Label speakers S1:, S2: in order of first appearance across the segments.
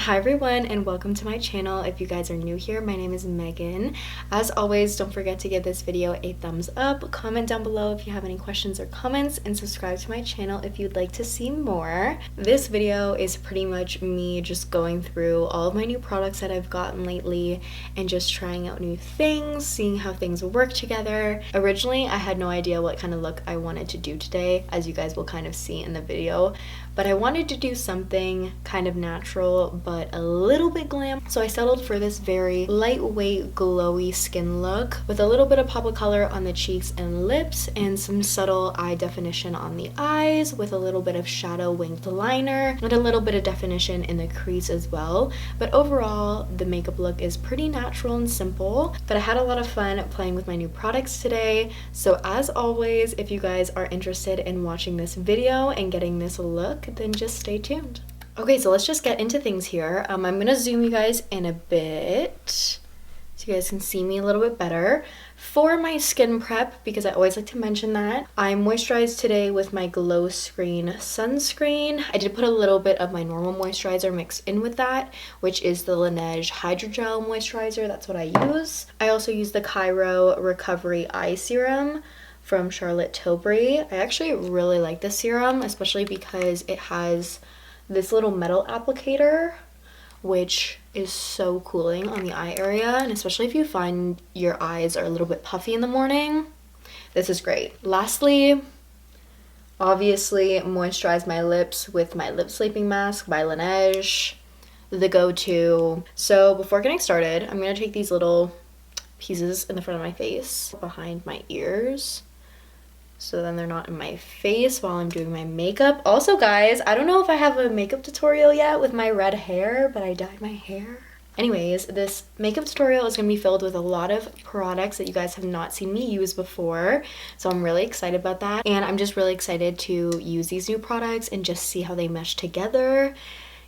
S1: Hi everyone and welcome to my channel. If you guys are new here, my name is Megan. As always, don't forget to give this video a thumbs up, comment down below if you have any questions or comments, and subscribe to my channel if you'd like to see more. This video is pretty much me just going through all of my new products that I've gotten lately and just trying out new things, seeing how things work together. Originally, I had no idea what kind of look I wanted to do today, as you guys will kind of see in the video, but I wanted to do something kind of natural but a little bit glam. So I settled for this very lightweight, glowy skin look with a little bit of pop of color on the cheeks and lips and some subtle eye definition on the eyes with a little bit of shadow winged liner and a little bit of definition in the crease as well. But overall, the makeup look is pretty natural and simple, but I had a lot of fun playing with my new products today. So as always, if you guys are interested in watching this video and getting this look, then just stay tuned. Okay, so let's just get into things here. I'm gonna zoom you guys in a bit so you guys can see me a little bit better. For my skin prep, because I always like to mention that, I moisturized today with my Glow Screen sunscreen. I did put a little bit of my normal moisturizer mixed in with that, which is the Laneige Hydrogel Moisturizer. That's what I use. I also use the Cairo Recovery Eye Serum from Charlotte Tilbury. I actually really like this serum, especially because it has this little metal applicator, which is so cooling on the eye area, and especially if you find your eyes are a little bit puffy in the morning, this is great. Lastly, obviously moisturize my lips with my lip sleeping mask by Laneige, the go-to. So before getting started, I'm gonna take these little pieces in the front of my face behind my ears, so then they're not in my face while I'm doing my makeup. Also guys, I don't know if I have a makeup tutorial yet with my red hair, but I dyed my hair. Anyways, this makeup tutorial is going to be filled with a lot of products that you guys have not seen me use before, so I'm really excited about that, and I'm just really excited to use these new products and just see how they mesh together,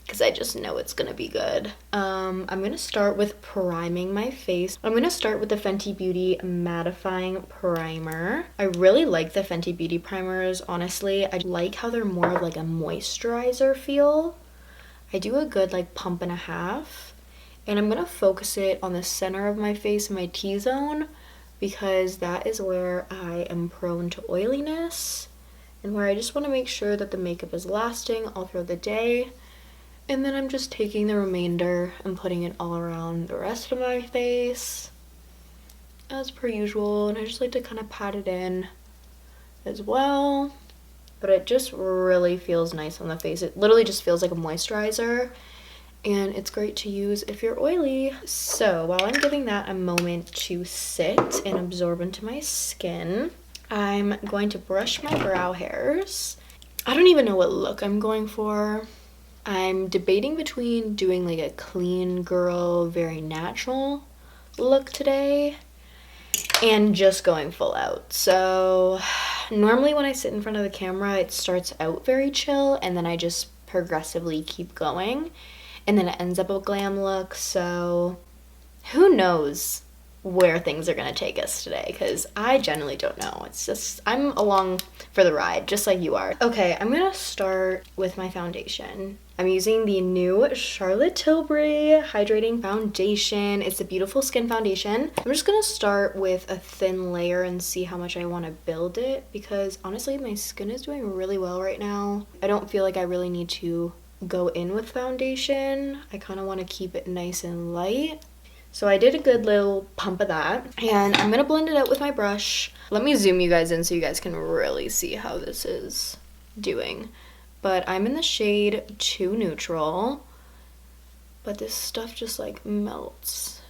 S1: because I just know it's gonna be good. I'm gonna start with priming my face. I'm gonna start with the Fenty Beauty Mattifying Primer. I really like the Fenty Beauty primers, honestly. I like how they're more of like a moisturizer feel. I do a good like pump and a half, and I'm gonna focus it on the center of my face, my T-zone, because that is where I am prone to oiliness and where I just wanna make sure that the makeup is lasting all throughout the day. And then I'm just taking the remainder and putting it all around the rest of my face as per usual, and I just like to kind of pat it in as well, but it just really feels nice on the face. It literally just feels like a moisturizer, and it's great to use if you're oily. So while I'm giving that a moment to sit and absorb into my skin, I'm going to brush my brow hairs. I don't even know what look I'm going for. I'm debating between doing like a clean girl, very natural look today and just going full out. So normally when I sit in front of the camera, it starts out very chill and then I just progressively keep going and then it ends up a glam look. So who knows where things are gonna take us today, because I generally don't know. It's just I'm along for the ride just like you are. Okay, I'm gonna start with my foundation. I'm using the new Charlotte Tilbury Hydrating Foundation. It's a beautiful skin foundation. I'm just gonna start with a thin layer and see how much I want to build it, because honestly my skin is doing really well right now. I don't feel like I really need to go in with foundation. I kind of want to keep it nice and light. So I did a good little pump of that, and I'm gonna blend it out with my brush. Let me zoom you guys in so you guys can really see how this is doing. But I'm in the shade Too Neutral, but this stuff just like melts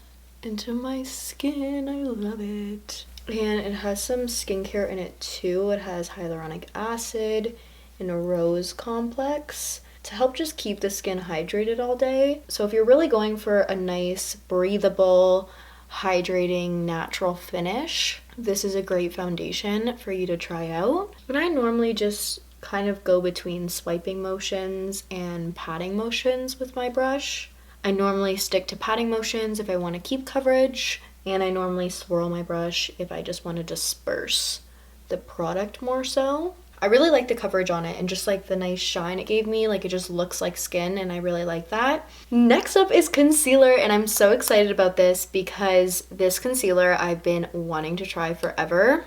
S1: into my skin. I love it. And it has some skincare in it too. It has hyaluronic acid and a rose complex to help just keep the skin hydrated all day. So if you're really going for a nice, breathable, hydrating, natural finish, this is a great foundation for you to try out. But I normally just kind of go between swiping motions and patting motions with my brush. I normally stick to patting motions if I want to keep coverage, and I normally swirl my brush if I just want to disperse the product more so. I really like the coverage on it and just like the nice shine it gave me. Like it just looks like skin and I really like that. Next up is concealer, and I'm so excited about this because this concealer I've been wanting to try forever.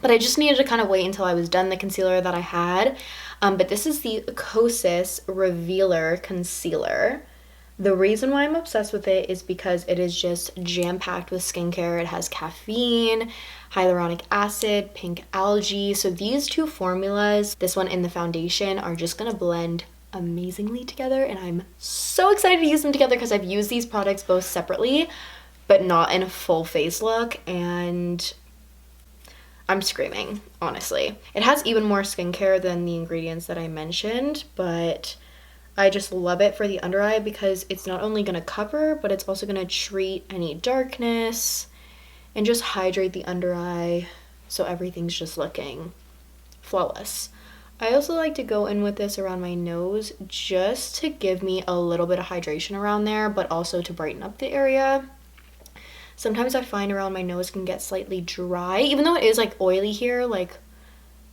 S1: But I just needed to kind of wait until I was done the concealer that I had. But this is the Kosas Revealer Concealer. The reason why I'm obsessed with it is because it is just jam-packed with skincare. It has caffeine, hyaluronic acid, pink algae. So these two formulas, this one and the foundation, are just gonna blend amazingly together. And I'm so excited to use them together because I've used these products both separately, but not in a full face look. And I'm screaming, honestly. It has even more skincare than the ingredients that I mentioned, but I just love it for the under eye because it's not only gonna cover, but it's also gonna treat any darkness and just hydrate the under eye so everything's just looking flawless. I also like to go in with this around my nose just to give me a little bit of hydration around there, but also to brighten up the area. Sometimes I find around my nose can get slightly dry, even though it is like oily here, like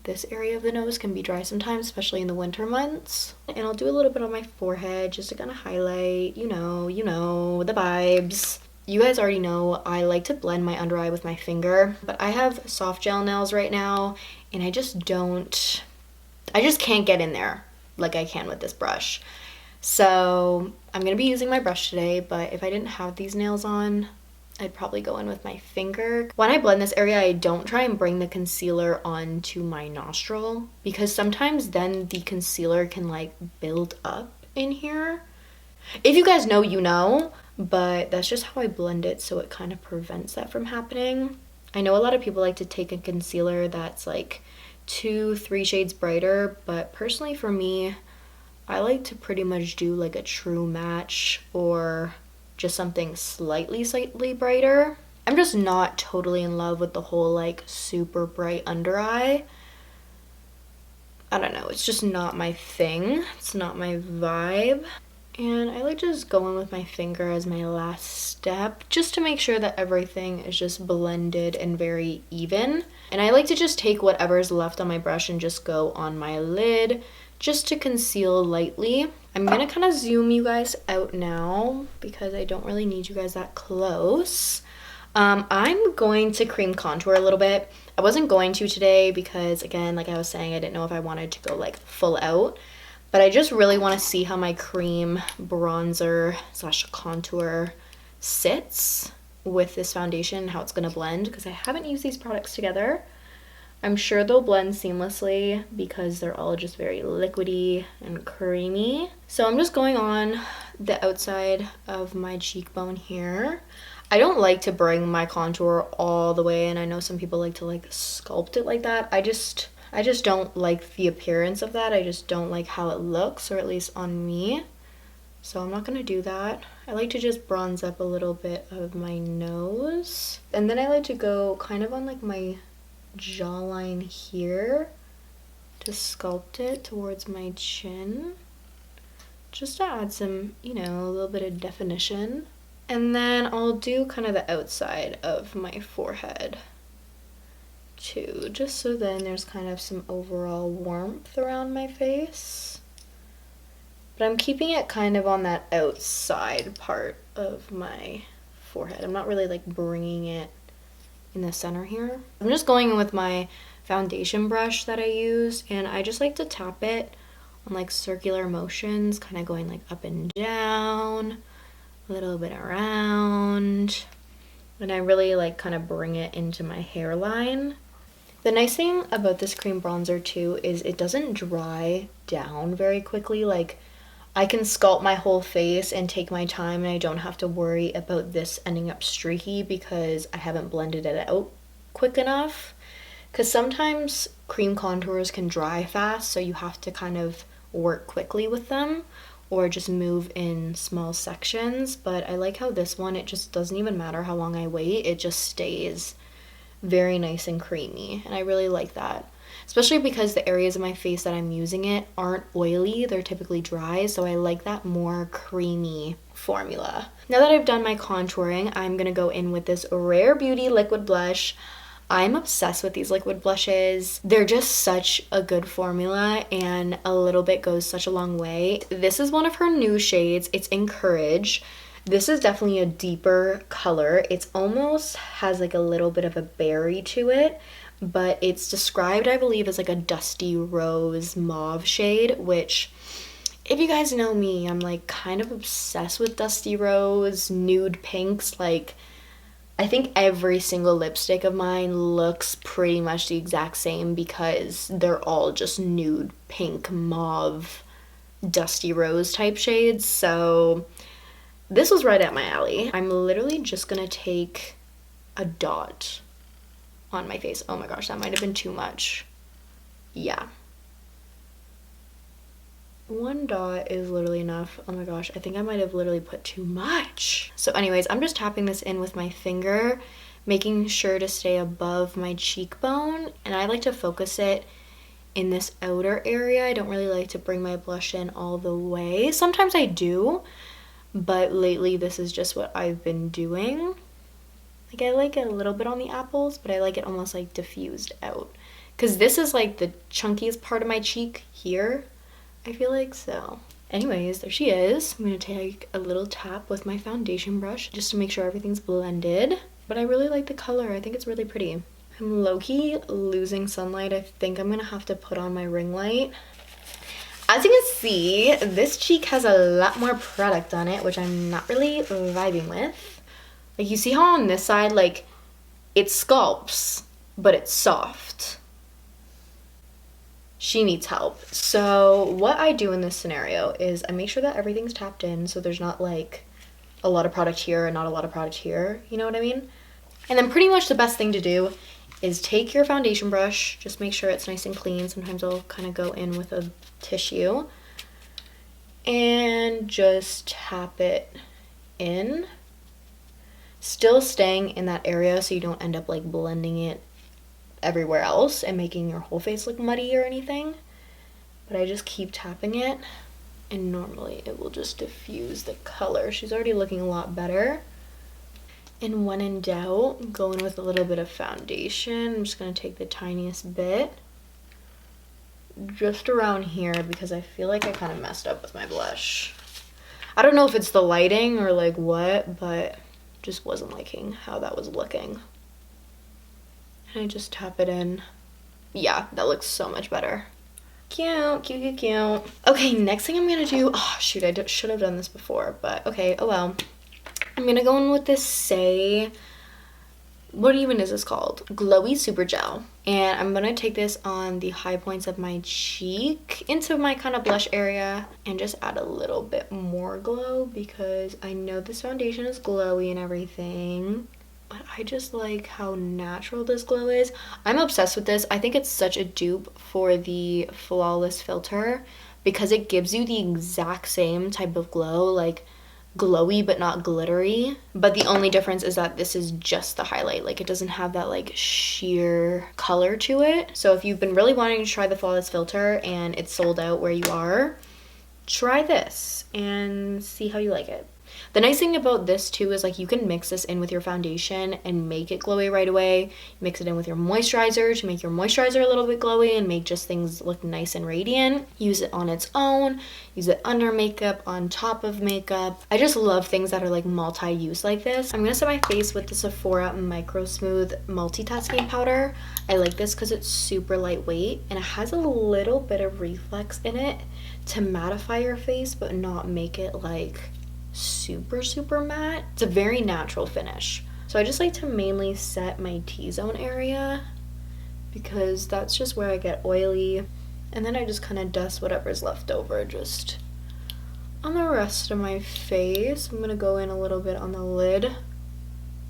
S1: this area of the nose can be dry sometimes, especially in the winter months. And I'll do a little bit on my forehead just to kind of highlight, you know, the vibes. You guys already know I like to blend my under eye with my finger, but I have soft gel nails right now and I just can't get in there like I can with this brush. So I'm gonna be using my brush today, but if I didn't have these nails on, I'd probably go in with my finger. When I blend this area, I don't try and bring the concealer onto my nostril because sometimes then the concealer can like build up in here. If you guys know, you know, but that's just how I blend it, so it kind of prevents that from happening. I know a lot of people like to take a concealer that's like 2-3 shades brighter, but personally for me, I like to pretty much do like a true match or just something slightly brighter. I'm just not totally in love with the whole like super bright under eye. I don't know, it's just not my thing. It's not my vibe. And I like to just go in with my finger as my last step just to make sure that everything is just blended and very even. And I like to just take whatever's left on my brush and just go on my lid just to conceal lightly. I'm gonna kind of zoom you guys out now because I don't really need you guys that close. I'm going to cream contour a little bit. I wasn't going to today because, again, like I was saying, I didn't know if I wanted to go like full out, but I just really want to see how my cream bronzer / contour sits with this foundation, how it's gonna blend, because I haven't used these products together. I'm sure they'll blend seamlessly because they're all just very liquidy and creamy. So I'm just going on the outside of my cheekbone here. I don't like to bring my contour all the way in. I know some people like to like sculpt it like that. I just don't like the appearance of that. I just don't like how it looks, or at least on me. So I'm not gonna do that. I like to just bronze up a little bit of my nose. And then I like to go kind of on like my jawline here to sculpt it towards my chin, just to add some, you know, a little bit of definition. And then I'll do kind of the outside of my forehead too, just so then there's kind of some overall warmth around my face. But I'm keeping it kind of on that outside part of my forehead. I'm not really like bringing it in the center here. I'm just going in with my foundation brush that I use, and I just like to tap it on like circular motions, kind of going like up and down, a little bit around, and I really like kind of bring it into my hairline. The nice thing about this cream bronzer too is it doesn't dry down very quickly. Like, I can sculpt my whole face and take my time, and I don't have to worry about this ending up streaky because I haven't blended it out quick enough. Because sometimes cream contours can dry fast, so you have to kind of work quickly with them or just move in small sections. But I like how this one, it just doesn't even matter how long I wait, it just stays very nice and creamy, and I really like that. Especially because the areas of my face that I'm using it aren't oily, they're typically dry, so I like that more creamy formula. Now that I've done my contouring, I'm gonna go in with this Rare Beauty liquid blush. I'm obsessed with these liquid blushes. They're just such a good formula, and a little bit goes such a long way. This is one of her new shades. It's Encourage. This is definitely a deeper color. It's almost has like a little bit of a berry to it, but it's described, I believe, as like a dusty rose mauve shade, which, if you guys know me, I'm like kind of obsessed with dusty rose, nude pinks. Like, I think every single lipstick of mine looks pretty much the exact same because they're all just nude pink, mauve, dusty rose type shades. So this was right at my alley. I'm literally just gonna take a dot on my face. Oh my gosh, that might have been too much. Yeah. One dot is literally enough. Oh my gosh, I think I might have literally put too much. So anyways, I'm just tapping this in with my finger, making sure to stay above my cheekbone. And I like to focus it in this outer area. I don't really like to bring my blush in all the way. Sometimes I do, but lately this is just what I've been doing. Like, I like it a little bit on the apples, but I like it almost like diffused out. Because this is like the chunkiest part of my cheek here, I feel like. So anyways, there she is. I'm gonna take a little tap with my foundation brush just to make sure everything's blended. But I really like the color. I think it's really pretty. I'm low-key losing sunlight. I think I'm gonna have to put on my ring light. As you can see, this cheek has a lot more product on it, which I'm not really vibing with. Like, you see how on this side, like, it sculpts, but it's soft. She needs help. So what I do in this scenario is I make sure that everything's tapped in, so there's not like a lot of product here and not a lot of product here, you know what I mean? And then pretty much the best thing to do is take your foundation brush, just make sure it's nice and clean. Sometimes I'll kind of go in with a tissue and just tap it in, still staying in that area so you don't end up like blending it everywhere else and making your whole face look muddy or anything. But I just keep tapping it, and normally it will just diffuse the color. She's already looking a lot better. And when in doubt, go in with a little bit of foundation. I'm just going to take the tiniest bit just around here because I feel like I kind of messed up with my blush. I don't know if it's the lighting or like what, but just wasn't liking how that was looking. And I just tap it in. Yeah, that looks so much better. Cute, cute, cute, cute. Okay, next thing I'm gonna do, oh shoot, I should have done this before, but okay, oh well. I'm gonna go in with this Saie, what even is this called? Glowy Super Gel. And I'm gonna take this on the high points of my cheek into my kind of blush area and just add a little bit more glow because I know this foundation is glowy and everything, but I just like how natural this glow is. I'm obsessed with this. I think it's such a dupe for the Flawless filter because it gives you the exact same type of glow, like glowy but not glittery. But the only difference is that this is just the highlight. Like, it doesn't have that like sheer color to it. So if you've been really wanting to try the Flawless filter and it's sold out where you are, try this and see how you like it. The nice thing about this too is like you can mix this in with your foundation and make it glowy right away. Mix it in with your moisturizer to make your moisturizer a little bit glowy and make just things look nice and radiant. Use it on its own, use it under makeup, on top of makeup. I just love things that are like multi-use like this. I'm gonna set my face with the Sephora Micro Smooth Multitasking Powder. I like this because it's super lightweight and it has a little bit of reflex in it to mattify your face but not make it like super matte. It's a very natural finish. So I just like to mainly set my T-zone area because that's just where I get oily, and then I just kind of dust whatever's left over just on the rest of my face. I'm gonna go in a little bit on the lid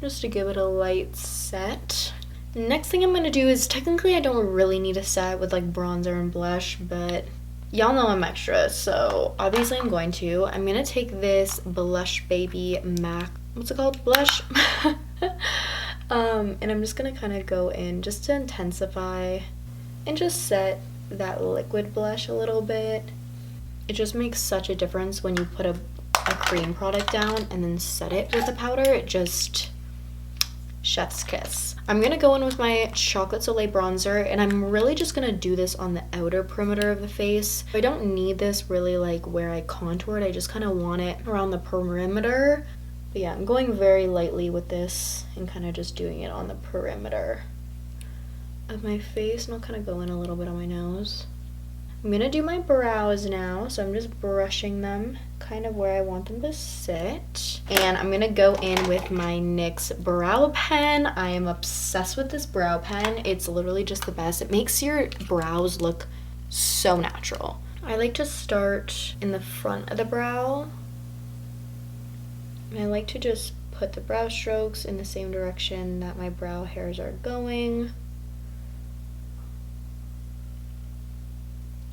S1: just to give it a light set. Next thing I'm gonna do is, technically I don't really need a set with like bronzer and blush, but y'all know I'm extra, so obviously I'm going to. I'm gonna take this Blush Baby MAC, what's it called? Blush? And I'm just gonna kind of go in just to intensify and just set that liquid blush a little bit. It just makes such a difference when you put a cream product down and then set it with a powder. It just Chef's Kiss. I'm gonna go in with my Chocolate Soleil bronzer, and I'm really just gonna do this on the outer perimeter of the face. I don't need this really like where I contour it. I just kind of want it around the perimeter. But yeah, I'm going very lightly with this and kind of just doing it on the perimeter of my face, and I'll kind of go in a little bit on my nose. I'm gonna do my brows now, so I'm just brushing them kind of where I want them to sit. And I'm gonna go in with my NYX brow pen. I am obsessed with this brow pen. It's literally just the best. It makes your brows look so natural. I like to start in the front of the brow. And I like to just put the brow strokes in the same direction that my brow hairs are going.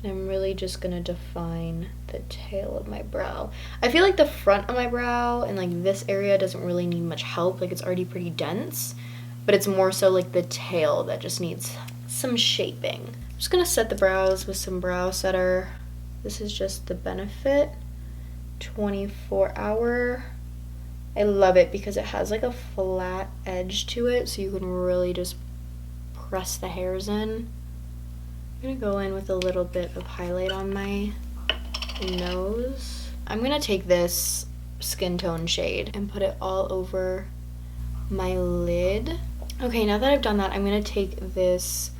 S1: I'm really just gonna define the tail of my brow. I feel like the front of my brow and like this area doesn't really need much help. Like it's already pretty dense, but it's more so like the tail that just needs some shaping. I'm just gonna set the brows with some brow setter. This is just the Benefit 24 hour. I love it because it has like a flat edge to it, so you can really just press the hairs in. I'm gonna go in with a little bit of highlight on my nose. I'm gonna take this skin tone shade and put it all over my lid. Okay, now that I've done that, I'm gonna take this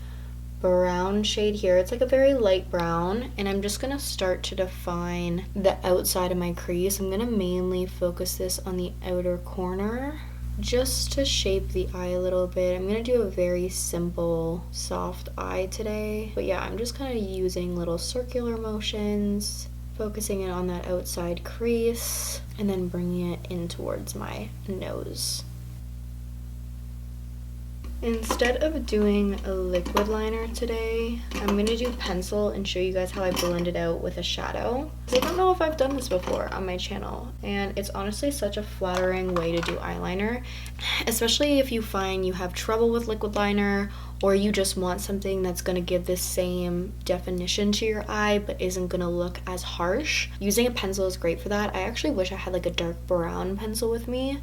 S1: brown shade here. It's like a very light brown, and I'm just gonna start to define the outside of my crease. I'm gonna mainly focus this on the outer corner, just to shape the eye a little bit. I'm gonna do a very simple soft eye today, but yeah, I'm just kind of using little circular motions, focusing it on that outside crease, and then bringing it in towards my nose. Instead of doing a liquid liner today, I'm gonna do pencil and show you guys how I blend it out with a shadow. I don't know if I've done this before on my channel, and it's honestly such a flattering way to do eyeliner, especially if you find you have trouble with liquid liner, or you just want something that's gonna give the same definition to your eye but isn't gonna look as harsh. Using a pencil is great for that. I actually wish I had like a dark brown pencil with me,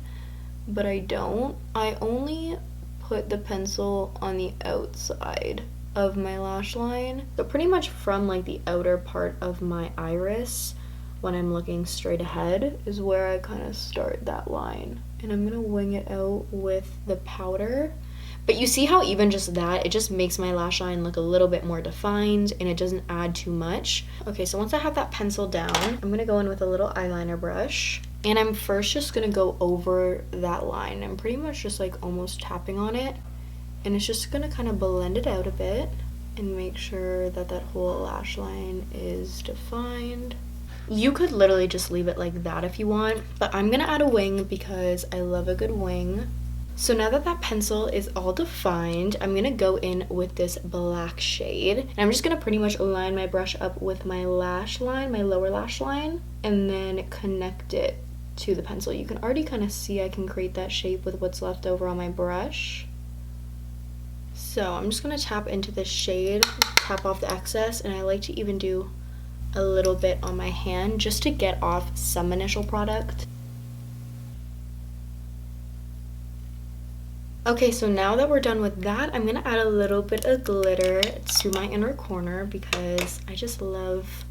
S1: but I don't. I only put the pencil on the outside of my lash line, so pretty much from like the outer part of my iris when I'm looking straight ahead is where I kind of start that line, and I'm gonna wing it out with the powder. But you see how even just that, it just makes my lash line look a little bit more defined, and it doesn't add too much. Okay, so once I have that pencil down, I'm gonna go in with a little eyeliner brush, and I'm first just gonna go over that line. I'm pretty much just like almost tapping on it, and it's just gonna kind of blend it out a bit and make sure that that whole lash line is defined. You could literally just leave it like that if you want, but I'm gonna add a wing because I love a good wing. So now that that pencil is all defined, I'm gonna go in with this black shade, and I'm just gonna pretty much line my brush up with my lash line, my lower lash line, and then connect it to the pencil. You can already kind of see I can create that shape with what's left over on my brush. So I'm just gonna tap into this shade, tap off the excess, and I like to even do a little bit on my hand just to get off some initial product. Okay, so now that we're done with that, I'm gonna add a little bit of glitter to my inner corner because I just love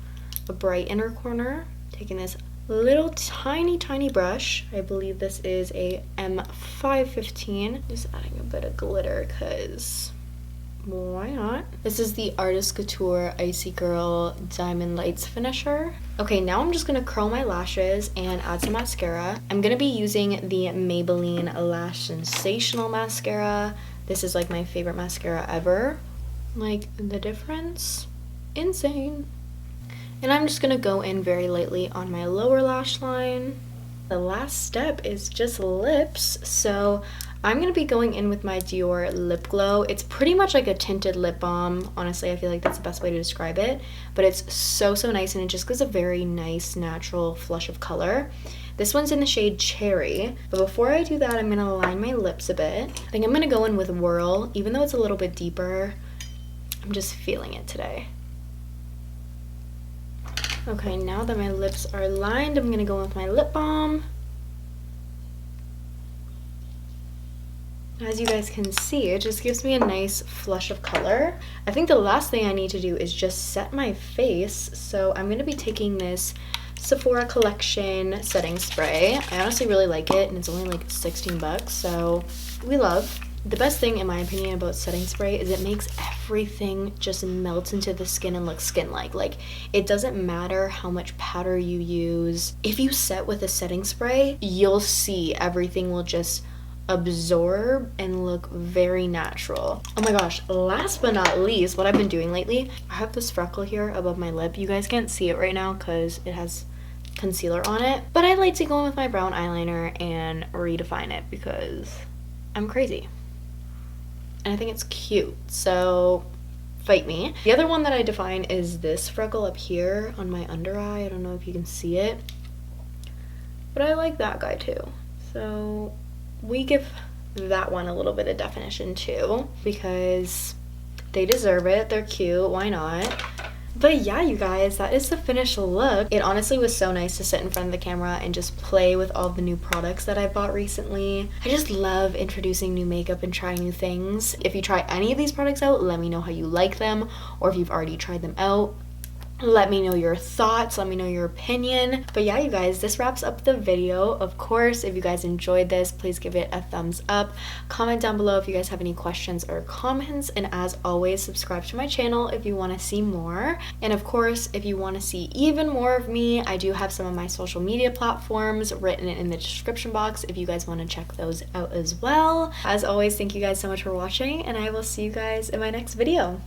S1: a bright inner corner. Taking this little tiny brush, I believe this is a M515, just adding a bit of glitter because why not? This is the Artist Couture Icy Girl Diamond Lights finisher. Okay, now I'm just gonna curl my lashes and add some mascara. I'm gonna be using the Maybelline Lash Sensational mascara. This is like my favorite mascara ever. Like, the difference, insane. And I'm just gonna go in very lightly on my lower lash line. The last step is just lips, so I'm gonna be going in with my Dior Lip Glow. It's pretty much like a tinted lip balm. Honestly, I feel like that's the best way to describe it, but it's so nice, and it just gives a very nice natural flush of color. This one's in the shade Cherry, but before I do that, I'm gonna line my lips a bit. I think I'm gonna go in with Whirl, even though it's a little bit deeper. I'm just feeling it today. Okay, now that my lips are lined, I'm gonna go in with my lip balm. As you guys can see, it just gives me a nice flush of color. I think the last thing I need to do is just set my face. So I'm going to be taking this Sephora Collection setting spray. I honestly really like it, and it's only like 16 bucks, so we love. The best thing in my opinion about setting spray is it makes everything just melt into the skin and look skin-like. Like, it doesn't matter how much powder you use. If you set with a setting spray, you'll see everything will just absorb and look very natural. Oh my gosh, last but not least, what I've been doing lately, I have this freckle here above my lip. You guys can't see it right now because it has concealer on it, but I like to go in with my brown eyeliner and redefine it because I'm crazy and I think it's cute, so fight me. The other one that I define is this freckle up here on my under eye. I don't know if you can see it, but I like that guy too, so we give that one a little bit of definition too because they deserve it. They're cute, why not? But yeah, you guys, that is the finished look. It honestly was so nice to sit in front of the camera and just play with all the new products that I bought recently. I just love introducing new makeup and trying new things. If you try any of these products out, let me know how you like them, or if you've already tried them out, let me know your thoughts, let me know your opinion. But yeah, you guys, this wraps up the video. Of course, if you guys enjoyed this, please give it a thumbs up. Comment down below if you guys have any questions or comments. And as always, subscribe to my channel if you want to see more. And of course, if you want to see even more of me, I do have some of my social media platforms written in the description box if you guys want to check those out as well. As always, thank you guys so much for watching, and I will see you guys in my next video.